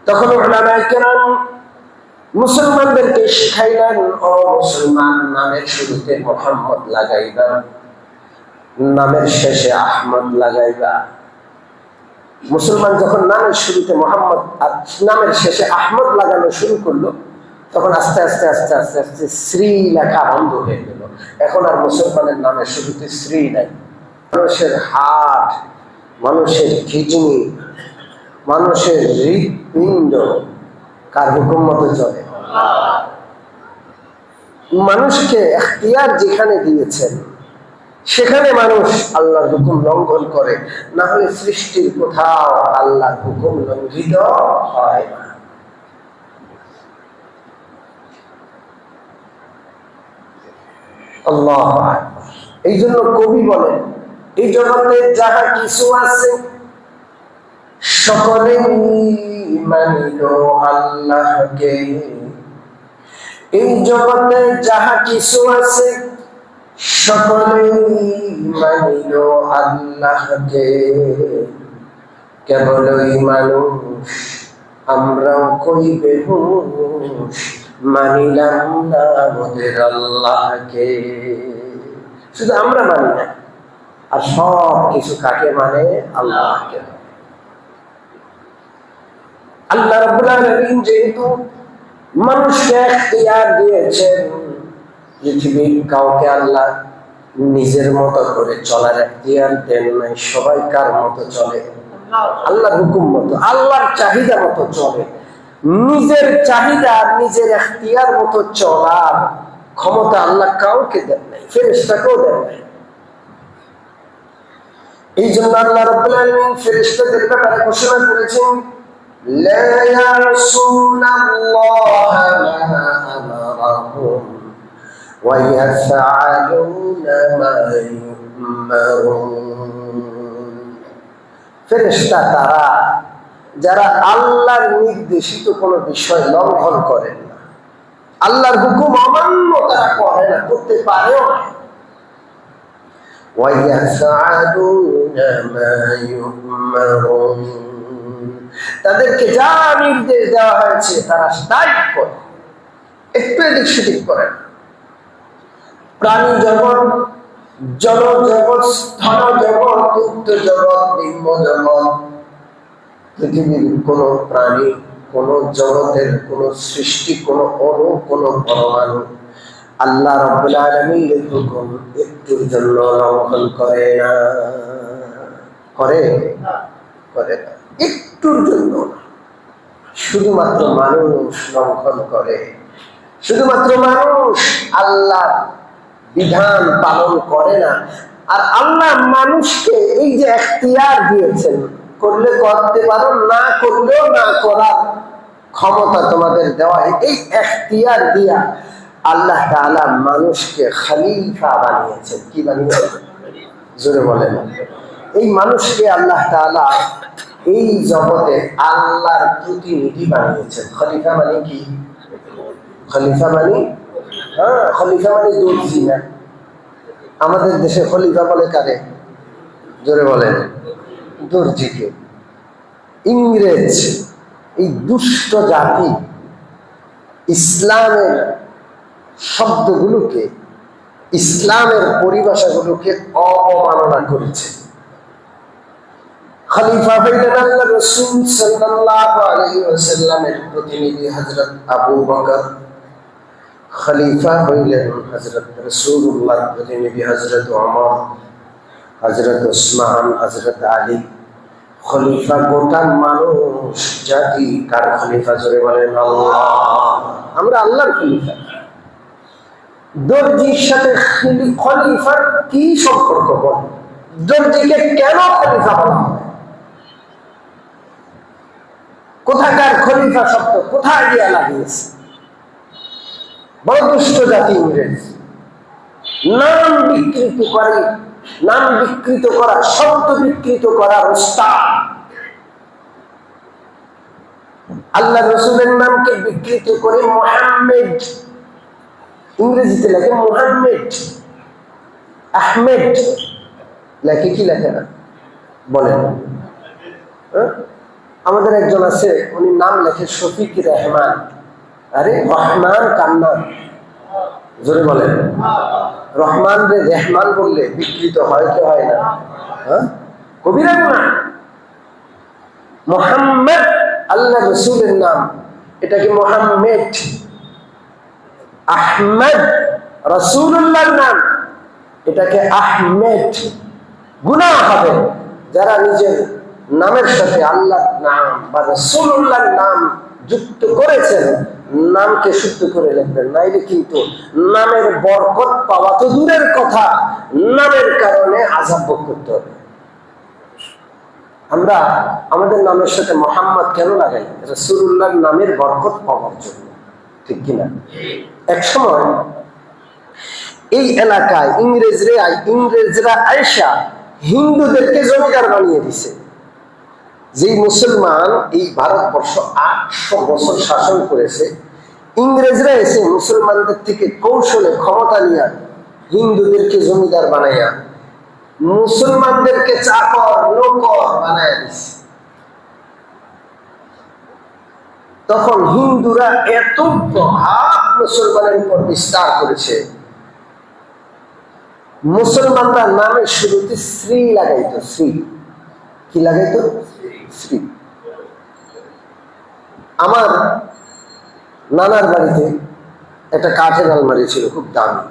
তখন উলামায়ে কেরাম মুসলমানদেরকে শিখাইলেন, ও মুসলমান, নামের শুরুতে মুহাম্মদ লাগাইবা, নামের শেষে আহমদ লাগাইবা। মুসলমান যখন নামের শুরুতে মোহাম্মদ আর নামের শেষে আহমদ লাগানো শুরু করলো, তখন আস্তে আস্তে আস্তে আস্তে আস্তে শ্রী লেখা বন্ধ হয়ে গেল। এখন আর মুসলমানের নামের শুরুতে শ্রী নাই। মানুষের হার্ট, মানুষের কিডনি, মানুষের হৃৎপিণ্ড কার হুকুম মতো চলে? মানুষকে এখতিয়ার যেখানে দিয়েছেন সেখানে মানুষ আল্লাহর হুকুম লঙ্ঘন করে, না হলে সৃষ্টির কোথাও আল্লাহর হুকুম লঙ্ঘিত হয় না। আল্লাহু আকবার। এই জন্য কবি বলেন, এই জগতে যাহা কিছু আছে সকলেই মানিল আল্লাহকে। এই জগতে যাহা কিছু আছে সকলেই মানিল আল্লাহকে। কেবলই মানুষ আমরাও কই বেহুশ, মানিলাম না মোদের আল্লাহকে। শুধু আমরা মানি না, আর সব কিছু কাকে মানে? আল্লাহকে। আল্লাহ রাব্বুল আলামিন যেহেতু মানুষকে এখতিয়ার দিয়েছেন, পৃথিবীর কাউকে আল্লাহ নিজের মতো করে চলার এখতিয়ার দেন নাই। সবাই কার মতো চলে? আল্লাহর হুকুম মতো, আল্লাহর চাহিদা মতো চলে। নিজের চাহিদা, নিজের এখতিয়ার মতো চলার ক্ষমতা আল্লাহ কাউকে দেন নাই, ফেরেশতাকেও দেন নাই। এই জন্য আল্লাহ রাব্বুল আলামিন ফেরেশতাদের ব্যাপারে ঘোষণা করেছেন, লা ইয়াসুনাল্লাহা মা আমারাহুম ওয়া ইয়াফআলুনা মা ইউমারুন। ফেরেশতা তারা যারা আল্লাহর নির্দেশিত কোনো বিষয় লঙ্ঘন করেন না, আল্লাহর হুকুম অমান্য তারা করে না, করতে পারেও না। ওয়া ইয়াফআলুনা মা ইউমারুন, তাদেরকে যা নির্দেশ দেওয়া হয়েছে তারা তাই করে, একটু এদিক সেদিক করে না। প্রাণী জগৎ, জল জগৎ, স্থল জগৎ, উক্ত জগৎ, নিম্ন জগৎ, পৃথিবীর কোন প্রাণী, কোন জগতের কোন সৃষ্টি, কোন অণু, কোন পরমাণু আল্লাহ রাব্বুল আলামিনের হুকুম একটুর জন্য লঙ্ঘন করে না। করে না, করে না, একটুর জন্য না। শুধুমাত্র মানুষ লঙ্ঘন করে, শুধুমাত্র মানুষ আল্লাহ বিধান পালন করে না। আর আল্লাহ মানুষকে এই যে এখতিয়ার দিয়েছেন, করলে করতে পারো, না করলেও না করার ক্ষমতা তোমাদের দেওয়া, এই এখতিয়ার দিয়া আল্লাহ তাআলা মানুষকে খলিফা বানিয়েছেন। কি বানিয়েছেন? জোরে বলেন। এই মানুষকে আল্লাহ তাআলা এই জগতে আল্লাহর প্রতিনিধি বানিয়েছেন। খলিফা মানে কি? খলিফা মানে, হ্যাঁ, খলিফা মানে দর্জি না। আমাদের দেশে খলিফা বলে কারে? জোরে বলেন। দর্জিকে। ইংরেজ এই দুষ্ট জাতি ইসলামের শব্দগুলোকে, ইসলামের পরিভাষাগুলোকে অবমাননা করেছে। খলিফা হইলেন আল্লাহ রাসূল সাল্লাল্লাহু আলাইহি ওয়াসাল্লামের প্রতিনিধি হযরত আবু বকর। খলিফা হইলেন হযরত রাসূলুল্লাহর প্রতিনিধি হযরত ওমর, হযরত উসমান, হযরত আলী। খলিফা গোটা মানুষ জাতি কার খলিফা? জোরে বলেন আল্লাহ। আমরা আল্লাহর খলিফা। দর্জির সাথে খলিফার কি সম্পর্ক? বল, দর্জিকে কেন খলিফা বলা হয়? কোথাকার খলিফা শব্দ কোথায় গিয়ে লাগিয়েছে? বড় দুষ্ট জাতি ইংরেজ। নাম বিকৃত করে, নাম বিকৃত করা, শব্দ বিকৃত করার উস্তাদ। আল্লাহ রাসূলের নামকে বিকৃত করে মুহাম্মদ, ইংরেজিতে লেখে মুহাম্মদ, আহমেদ লেখে, কি লেখে না? বলেন। আমাদের একজন আছে, উনি নাম লেখে শফিক রহমান। আরে রহমান কান্না, জোরে বলেন। রহমান রে রেহমান বললে বিকৃত হয় কি হয় না? হ্যাঁ, কবিরা গুনাহ। মোহাম্মদ আল্লাহ রসুলের নাম, এটাকে মোহাম্মদ। আহমদ রসুল্লাহর নাম, এটাকে আহমেদ। গুনাহ হবে যারা নিজের নামের সাথে আল্লাহর নাম বা রসুল্লাহর নাম যুক্ত করেছেন। নামকে শুদ্ধ করে লিখবেন, নাইলে কিন্তু নামের বরকত পাওয়া তো দূরের কথা, নামের কারণে আযাব ভোগ করতে হবে। আমরা আমাদের নামের সাথে মোহাম্মদ কেন লাগাই? রাসূলুল্লাহর নামের বরকত পাওয়ার জন্য, ঠিক কিনা? এক সময় এই এলাকায় ইংরেজরা আয়েশা হিন্দুদেরকে জমিদার বানিয়ে দিছে। যেই মুসলমান এই ভারতবর্ষ 800 বছর শাসন করেছে, ইংরেজরা এসে মুসলমানদের থেকে কৌশলে ক্ষমতা নিয়ে হিন্দুদেরকে জমিদার বানাইয়া মুসলমানদেরকে চাকর নৌকর বানাইয়া দিছে। তখন হিন্দুরা এত প্রভাব মুসলমানের উপর বিস্তার করেছে, মুসলমানরা নামের শুরুতে শ্রী লাগাইতো। শ্রী কি লাগাইতো? শ্রী। আমার নানার বাড়িতে একটা কাঠের আলমারি ছিল, খুব দামি।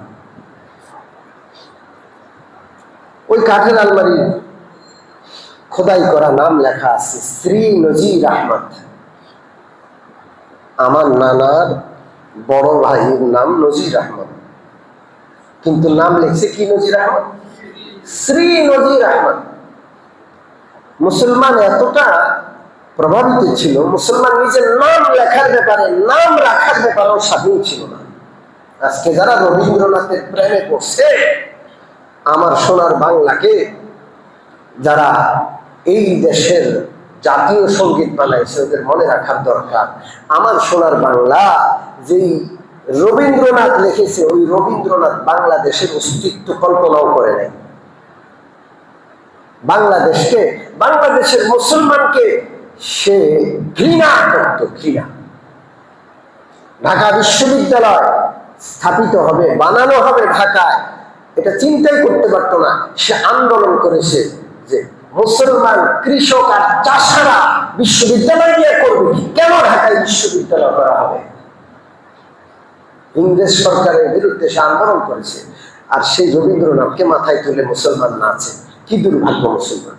ওই কাঠের আলমারি খোদাই করা নাম লেখা আছে শ্রী নজির আহমদ। আমার নানার বড় ভাইয়ের নাম নজির আহমদ, কিন্তু নাম লিখছে কি? নজির আহমদ, শ্রী নজির আহমদ। মুসলমান এতটা প্রভাবিত ছিল, মুসলমান নিজের নাম লেখার ব্যাপারে, নাম রাখার ব্যাপারেও স্বাধীন ছিল না। আজকে যারা রবীন্দ্রনাথের প্রেমে পড়ছে, আমার সোনার বাংলাকে যারা এই দেশের জাতীয় সঙ্গীত বানাইছে, ওদের মনে রাখার দরকার, আমার সোনার বাংলা যেই রবীন্দ্রনাথ লিখেছে, ওই রবীন্দ্রনাথ বাংলাদেশের অস্তিত্ব কল্পনাও করে নাই। বাংলাদেশকে, বাংলাদেশের মুসলমানকে সে ঘৃণা করত, ঘৃণা। ঢাকা বিশ্ববিদ্যালয় স্থাপিত হবে, বানানো হবে ঢাকায়, এটা চিন্তাই করতে পারতো না। সে আন্দোলন করেছে যে মুসলমান কৃষক আর চাষারা বিশ্ববিদ্যালয় নিয়ে করবে কি, কেন ঢাকায় বিশ্ববিদ্যালয় করা হবে? ইংরেজ সরকারের বিরুদ্ধে সে আন্দোলন করেছে, আর সেই রবীন্দ্রনাথকে মাথায় তুলে মুসলমান নাচে। কি দুর্ভাগ্য মুসলমান!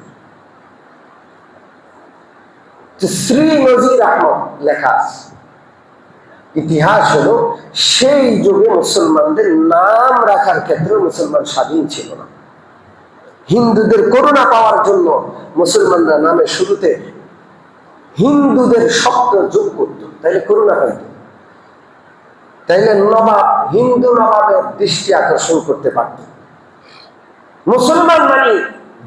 শ্রী নজির আহমদ লেখা ইতিহাস হলো, সেই যুগে মুসলমানদের নাম রাখার ক্ষেত্রে মুসলমান স্বাধীন ছিল না। হিন্দুদের করুণা পাওয়ার জন্য মুসলমানরা নামের শুরুতে হিন্দুদের শব্দ যোগ করত, তাইলে করুণা পাইত, তাইলে নবাব, হিন্দু নবাবের দৃষ্টি আকর্ষণ করতে পারত। মুসলমান মানে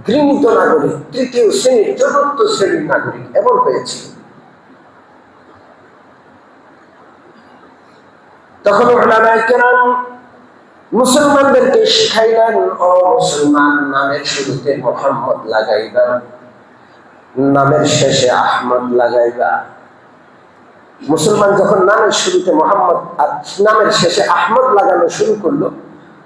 ঘৃণিত নাগরিক, তৃতীয় শ্রেণীর, চতুর্থ শ্রেণীর নাগরিক, এমন হয়েছিল। তখন উলামায়ে কেরাম মুসলমানদেরকে শিখাইলেন, ও মুসলমান, নামের শুরুতে মুহাম্মদ লাগাইবা, নামের শেষে আহমদ লাগাইবা। মুসলমান যখন নামের শুরুতে মোহাম্মদ আর নামের শেষে আহমদ লাগানো শুরু করলো,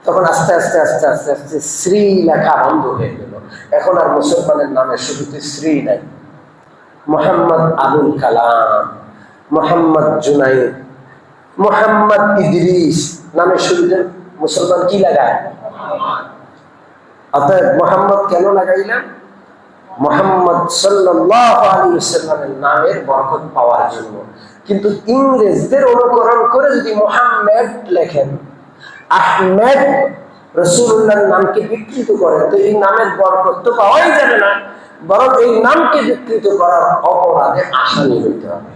তখন আস্তে আস্তে আস্তে আস্তে আস্তে শ্রী লেখা বন্ধ হয়ে গেল। এখন আর মুসলমানের নামের শুরুতে শ্রী নাই। মোহাম্মদ আবুল কালাম, মোহাম্মদ জুনাইদ, মোহাম্মদ ইদ্রিস নামের শুরুতে মুসলমান কি লাগায়? অতএব মোহাম্মদ কেন লাগাইলাম? মোহাম্মদ সাল্লাল্লাহু আলাইহি ওয়াসাল্লামের নামের বরকত পাওয়ার জন্য। কিন্তু ইংরেজদের অনুকরণ করে যদি মোহাম্মদ লেখেন, আহমেদ, রাসূলুল্লাহর নামকে বিকৃত করেন, তো এই নামের বরকত তো পাওয়াই যাবে না, বরং এই নামকে বিকৃত করার অপরাধে আসামি হইতে হবে।